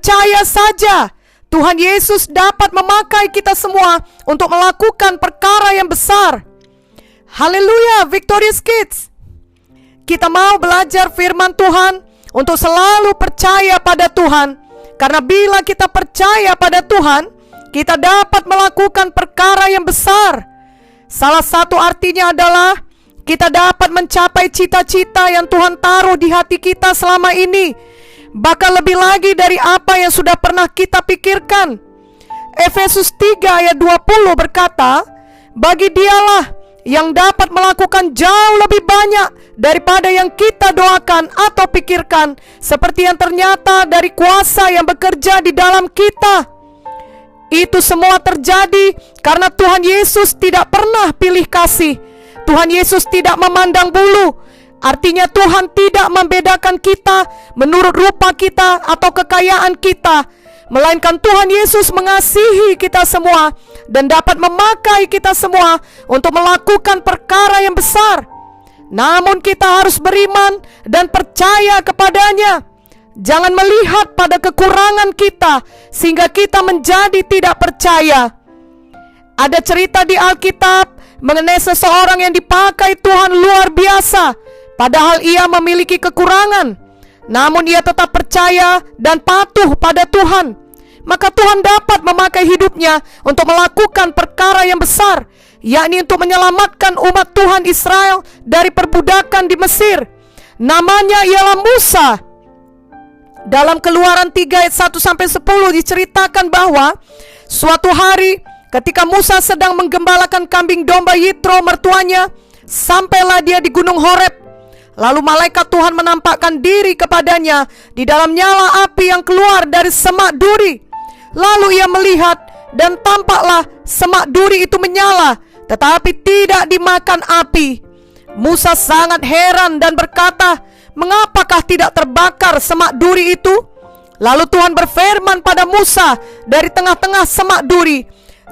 percaya saja Tuhan Yesus dapat memakai kita semua untuk melakukan perkara yang besar. Haleluya, Victorious Kids. Kita mau belajar firman Tuhan untuk selalu percaya pada Tuhan. Karena bila kita percaya pada Tuhan, kita dapat melakukan perkara yang besar. Salah satu artinya adalah kita dapat mencapai cita-cita yang Tuhan taruh di hati kita selama ini, bahkan lebih lagi dari apa yang sudah pernah kita pikirkan. Efesus 3 ayat 20 berkata, bagi Dialah yang dapat melakukan jauh lebih banyak daripada yang kita doakan atau pikirkan, seperti yang ternyata dari kuasa yang bekerja di dalam kita. Itu semua terjadi karena Tuhan Yesus tidak pernah pilih kasih. Tuhan Yesus tidak memandang bulu. Artinya Tuhan tidak membedakan kita menurut rupa kita atau kekayaan kita, melainkan Tuhan Yesus mengasihi kita semua dan dapat memakai kita semua untuk melakukan perkara yang besar. Namun kita harus beriman dan percaya kepadanya. Jangan melihat pada kekurangan kita sehingga kita menjadi tidak percaya. Ada cerita di Alkitab mengenai seseorang yang dipakai Tuhan luar biasa, padahal ia memiliki kekurangan. Namun ia tetap percaya dan patuh pada Tuhan. Maka Tuhan dapat memakai hidupnya untuk melakukan perkara yang besar, yakni untuk menyelamatkan umat Tuhan Israel dari perbudakan di Mesir. Namanya ialah Musa. Dalam Keluaran 3 ayat 1-10 diceritakan bahwa suatu hari ketika Musa sedang menggembalakan kambing domba Yitro mertuanya, sampailah dia di gunung Horeb. Lalu malaikat Tuhan menampakkan diri kepadanya di dalam nyala api yang keluar dari semak duri. Lalu ia melihat dan tampaklah semak duri itu menyala, tetapi tidak dimakan api. Musa sangat heran dan berkata, mengapakah tidak terbakar semak duri itu? Lalu Tuhan berfirman pada Musa dari tengah-tengah semak duri,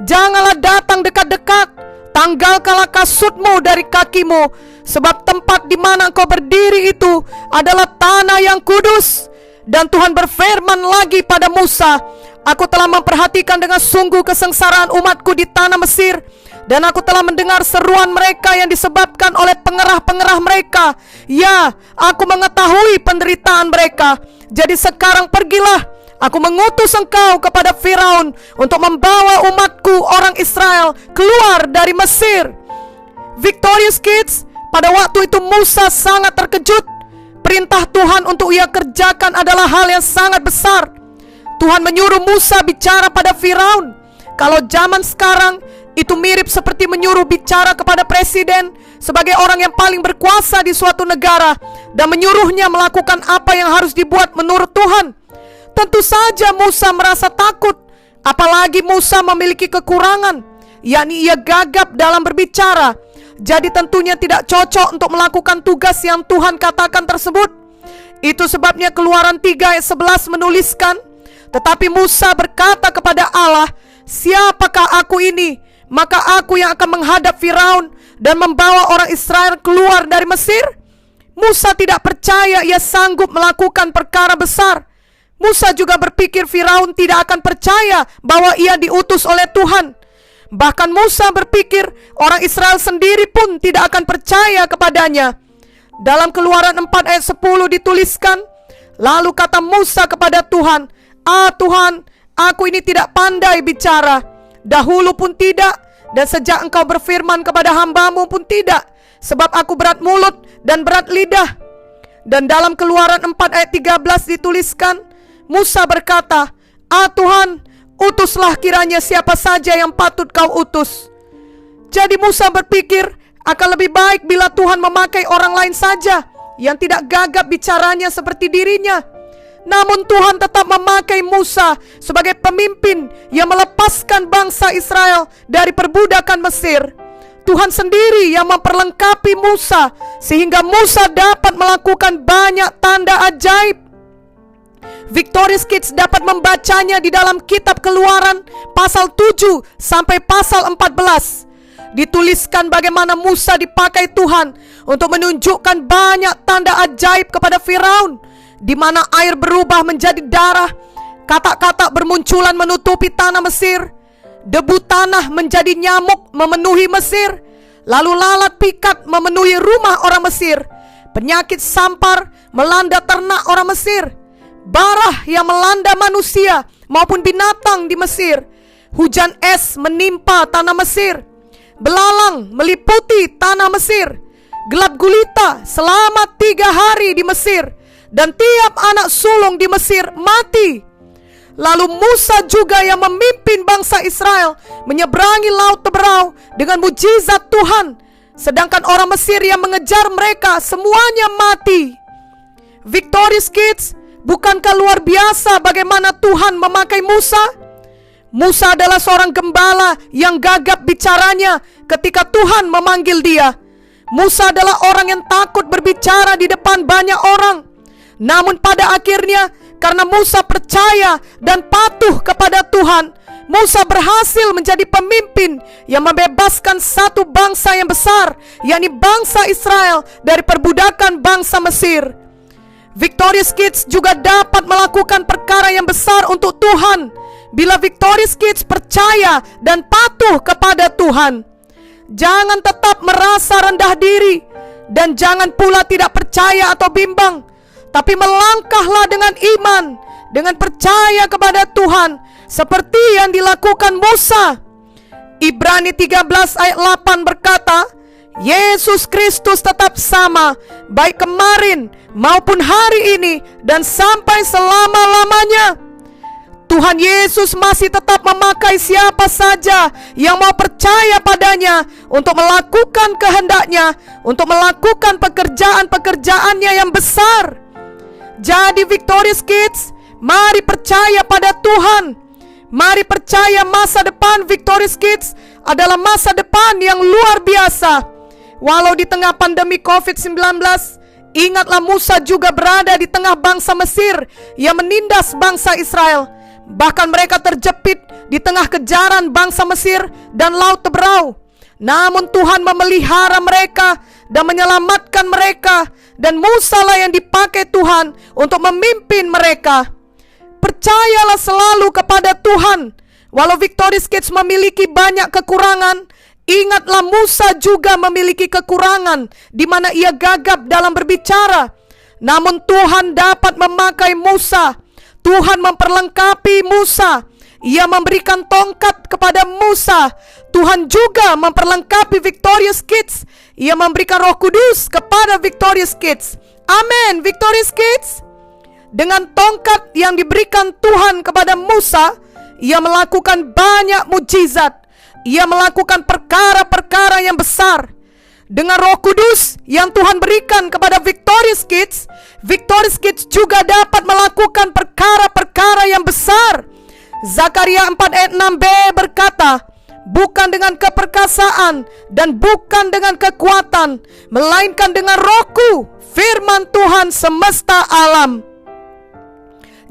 janganlah datang dekat-dekat, tanggalkanlah kasutmu dari kakimu, sebab tempat di mana engkau berdiri itu adalah tanah yang kudus. Dan Tuhan berfirman lagi pada Musa, aku telah memperhatikan dengan sungguh kesengsaraan umatku di tanah Mesir, dan aku telah mendengar seruan mereka yang disebabkan oleh pengerah-pengerah mereka. Ya, aku mengetahui penderitaan mereka. Jadi sekarang pergilah, aku mengutus engkau kepada Firaun untuk membawa umatku orang Israel keluar dari Mesir. Victorious Kids, pada waktu itu Musa sangat terkejut. Perintah Tuhan untuk ia kerjakan adalah hal yang sangat besar. Tuhan menyuruh Musa bicara pada Firaun. Kalau zaman sekarang itu mirip seperti menyuruh bicara kepada presiden sebagai orang yang paling berkuasa di suatu negara, dan menyuruhnya melakukan apa yang harus dibuat menurut Tuhan. Tentu saja Musa merasa takut, apalagi Musa memiliki kekurangan, yakni ia gagap dalam berbicara. Jadi tentunya tidak cocok untuk melakukan tugas yang Tuhan katakan tersebut. Itu sebabnya Keluaran 3 ayat 11 menuliskan, tetapi Musa berkata kepada Allah, siapakah aku ini? Maka aku yang akan menghadap Firaun dan membawa orang Israel keluar dari Mesir. Musa tidak percaya ia sanggup melakukan perkara besar. Musa juga berpikir Firaun tidak akan percaya bahwa ia diutus oleh Tuhan. Bahkan Musa berpikir orang Israel sendiri pun tidak akan percaya kepadanya. Dalam Keluaran 4 ayat 10 dituliskan, lalu kata Musa kepada Tuhan, Tuhan, aku ini tidak pandai bicara, dahulu pun tidak, dan sejak engkau berfirman kepada hambamu pun tidak, sebab aku berat mulut dan berat lidah. Dan dalam Keluaran 4 ayat 13 dituliskan, Musa berkata, Tuhan, utuslah kiranya siapa saja yang patut kau utus. Jadi Musa berpikir akan lebih baik bila Tuhan memakai orang lain saja yang tidak gagap bicaranya seperti dirinya. Namun Tuhan tetap memakai Musa sebagai pemimpin yang melepaskan bangsa Israel dari perbudakan Mesir. Tuhan sendiri yang memperlengkapi Musa sehingga Musa dapat melakukan banyak tanda ajaib. Victorious Kids dapat membacanya di dalam kitab Keluaran pasal 7 sampai pasal 14. Dituliskan bagaimana Musa dipakai Tuhan untuk menunjukkan banyak tanda ajaib kepada Firaun, di mana air berubah menjadi darah, Katak-katak bermunculan menutupi tanah Mesir. Debu tanah menjadi nyamuk memenuhi Mesir. Lalu lalat pikat memenuhi rumah orang Mesir. Penyakit sampar melanda ternak orang Mesir. Barah yang melanda manusia maupun binatang di Mesir. Hujan es menimpa tanah Mesir. Belalang meliputi tanah Mesir. Gelap gulita selama 3 hari di Mesir. Dan tiap anak sulung di Mesir mati. Lalu Musa juga yang memimpin bangsa Israel menyeberangi laut Teberau dengan mujizat Tuhan. Sedangkan orang Mesir yang mengejar mereka semuanya mati. Victorious Kids, bukankah luar biasa bagaimana Tuhan memakai Musa? Musa adalah seorang gembala yang gagap bicaranya ketika Tuhan memanggil dia. Musa adalah orang yang takut berbicara di depan banyak orang. Namun pada akhirnya, karena Musa percaya dan patuh kepada Tuhan, Musa berhasil menjadi pemimpin yang membebaskan satu bangsa yang besar, yakni bangsa Israel, dari perbudakan bangsa Mesir. Victorious Kids juga dapat melakukan perkara yang besar untuk Tuhan bila Victorious Kids percaya dan patuh kepada Tuhan. Jangan tetap merasa rendah diri, dan jangan pula tidak percaya atau bimbang, tapi melangkahlah dengan iman, dengan percaya kepada Tuhan, seperti yang dilakukan Musa. Ibrani 13 ayat 8 berkata, Yesus Kristus tetap sama, baik kemarin maupun hari ini dan sampai selama-lamanya. Tuhan Yesus masih tetap memakai siapa saja yang mau percaya padanya untuk melakukan kehendaknya, untuk melakukan pekerjaan-pekerjaannya yang besar. Jadi Victorious Kids, mari percaya pada Tuhan. Mari percaya masa depan Victorious Kids adalah masa depan yang luar biasa. Walau di tengah pandemi COVID-19, ingatlah Musa juga berada di tengah bangsa Mesir yang menindas bangsa Israel. Bahkan mereka terjepit di tengah kejaran bangsa Mesir dan laut Teberau. Namun Tuhan memelihara mereka dan menyelamatkan mereka, dan Musa lah yang dipakai Tuhan untuk memimpin mereka. Percayalah selalu kepada Tuhan. Walau Victorious Kids memiliki banyak kekurangan, ingatlah Musa juga memiliki kekurangan di mana ia gagap dalam berbicara. Namun Tuhan dapat memakai Musa. Tuhan memperlengkapi Musa. Ia memberikan tongkat kepada Musa. Tuhan juga memperlengkapi Victorious Kids. Ia memberikan Roh Kudus kepada Victorious Kids. Amin, Victorious Kids. Dengan tongkat yang diberikan Tuhan kepada Musa, ia melakukan banyak mujizat. Ia melakukan perkara-perkara yang besar. Dengan Roh Kudus yang Tuhan berikan kepada Victorious Kids, Victorious Kids juga dapat melakukan perkara-perkara yang besar. Zakaria 4 ayat 6b berkata, bukan dengan keperkasaan dan bukan dengan kekuatan, melainkan dengan Rohku, firman Tuhan semesta alam.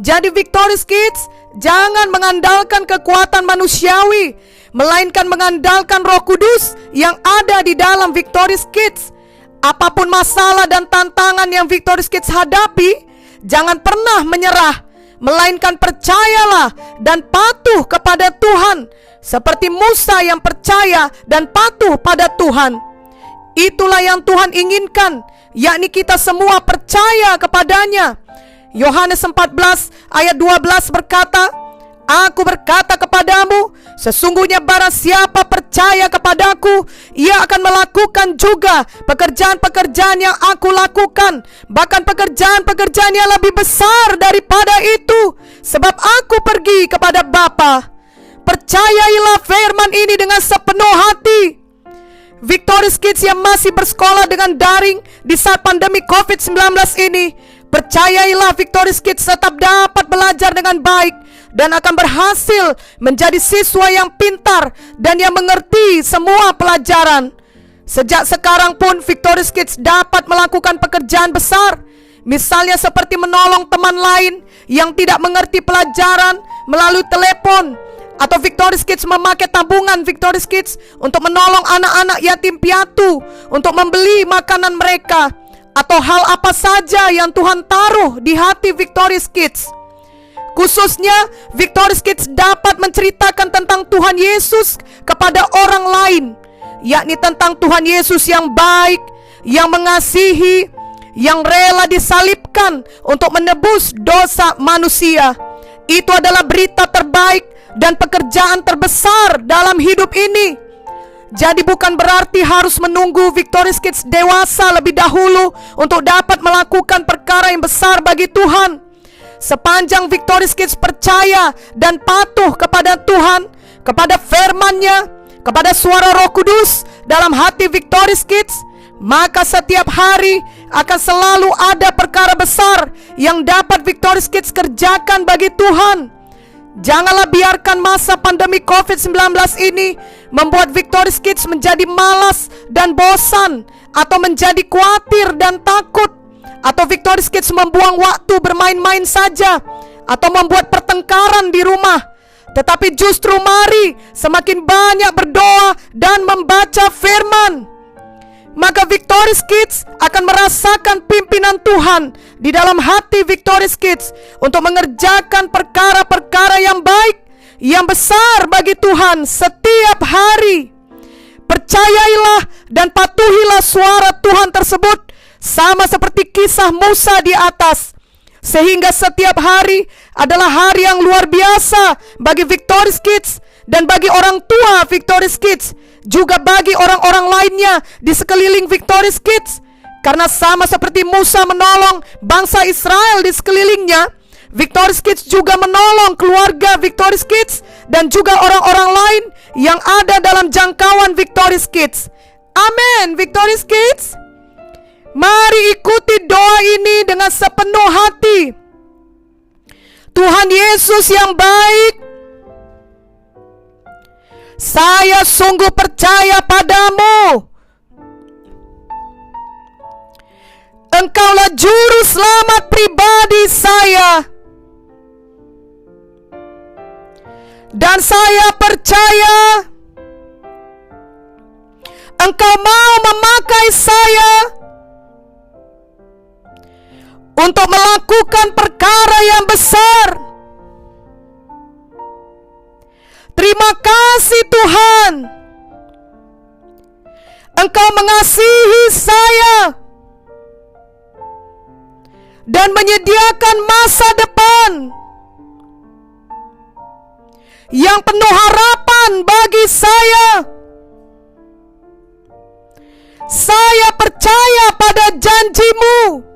Jadi Victorious Kids, jangan mengandalkan kekuatan manusiawi, melainkan mengandalkan Roh Kudus yang ada di dalam Victorious Kids. Apapun masalah dan tantangan yang Victorious Kids hadapi, jangan pernah menyerah, melainkan percayalah dan patuh kepada Tuhan, seperti Musa yang percaya dan patuh pada Tuhan. Itulah yang Tuhan inginkan, yakni kita semua percaya kepadanya. Yohanes 14 ayat 12 berkata, Aku berkata kepadamu, sesungguhnya barang siapa percaya kepadaku, ia akan melakukan juga pekerjaan-pekerjaan yang aku lakukan, bahkan pekerjaan-pekerjaan yang lebih besar daripada itu, sebab aku pergi kepada Bapa. Percayailah firman ini dengan sepenuh hati. Victorious Kids yang masih bersekolah dengan daring di saat pandemi COVID-19 ini, percayailah Victorious Kids tetap dapat belajar dengan baik dan akan berhasil menjadi siswa yang pintar dan yang mengerti semua pelajaran. Sejak sekarang pun Victorious Kids dapat melakukan pekerjaan besar, misalnya seperti menolong teman lain yang tidak mengerti pelajaran melalui telepon, atau Victorious Kids memakai tabungan Victorious Kids untuk menolong anak-anak yatim piatu untuk membeli makanan mereka, atau hal apa saja yang Tuhan taruh di hati Victorious Kids. Khususnya Victorious Kids dapat menceritakan tentang Tuhan Yesus kepada orang lain, yakni tentang Tuhan Yesus yang baik, yang mengasihi, yang rela disalibkan untuk menebus dosa manusia. Itu adalah berita terbaik dan pekerjaan terbesar dalam hidup ini. Jadi bukan berarti harus menunggu Victorious Kids dewasa lebih dahulu untuk dapat melakukan perkara yang besar bagi Tuhan. Sepanjang Victorious Kids percaya dan patuh kepada Tuhan, kepada firman-Nya, kepada suara Roh Kudus dalam hati Victorious Kids, maka setiap hari akan selalu ada perkara besar yang dapat Victorious Kids kerjakan bagi Tuhan. Janganlah biarkan masa pandemi COVID-19 ini membuat Victorious Kids menjadi malas dan bosan, atau menjadi khawatir dan takut, atau Victorious Kids membuang waktu bermain-main saja, atau membuat pertengkaran di rumah. Tetapi justru mari semakin banyak berdoa dan membaca firman, maka Victorious Kids akan merasakan pimpinan Tuhan di dalam hati Victorious Kids untuk mengerjakan perkara-perkara yang baik, yang besar bagi Tuhan setiap hari. Percayailah dan patuhilah suara Tuhan tersebut, sama seperti kisah Musa di atas, sehingga setiap hari adalah hari yang luar biasa bagi Victorious Kids dan bagi orang tua Victorious Kids, juga bagi orang-orang lainnya di sekeliling Victorious Kids. Karena sama seperti Musa menolong bangsa Israel di sekelilingnya, Victorious Kids juga menolong keluarga Victorious Kids dan juga orang-orang lain yang ada dalam jangkauan Victorious Kids. Amin. Victorious Kids, mari ikuti doa ini dengan sepenuh hati. Tuhan Yesus yang baik, saya sungguh percaya padamu. Engkaulah juru selamat pribadi saya. Dan saya percaya Engkau mau memakai saya untuk melakukan perkara yang besar. Terima kasih Tuhan, Engkau mengasihi saya dan menyediakan masa depan yang penuh harapan bagi saya. Saya percaya pada janji-Mu.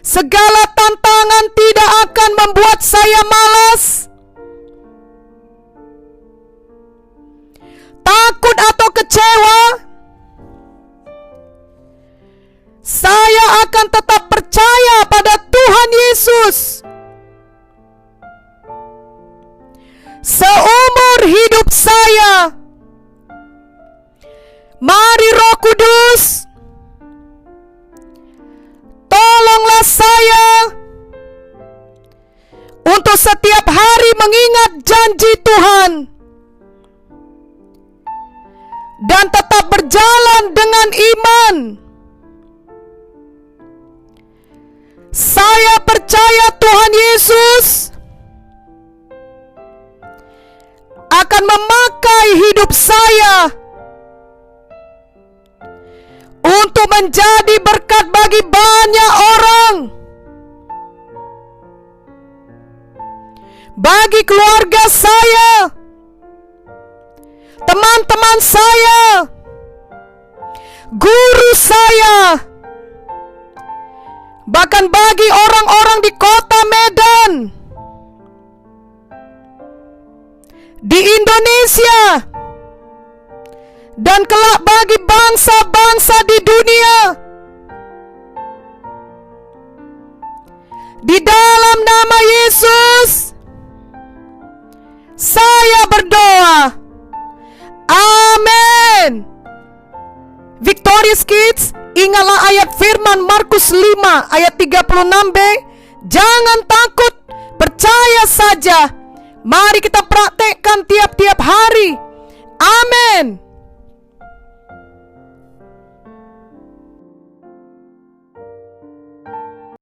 Segala tantangan tidak akan membuat saya malas, takut atau kecewa. Saya akan tetap percaya pada Tuhan Yesus seumur hidup saya. Mari Roh Kudus, tolonglah saya untuk setiap hari mengingat janji Tuhan dan tetap berjalan dengan iman. Saya percaya Tuhan Yesus akan memakai hidup saya untuk menjadi berkat bagi banyak orang, bagi keluarga saya, teman-teman saya, guru saya, bahkan bagi orang-orang di kota Medan, di Indonesia, dan kelak bagi bangsa-bangsa di dunia. Di dalam nama Yesus, saya berdoa. Amin. Victorious Kids, ingatlah ayat firman Markus 5 ayat 36b. Jangan takut, percaya saja. Mari kita praktekkan tiap-tiap hari. Amin.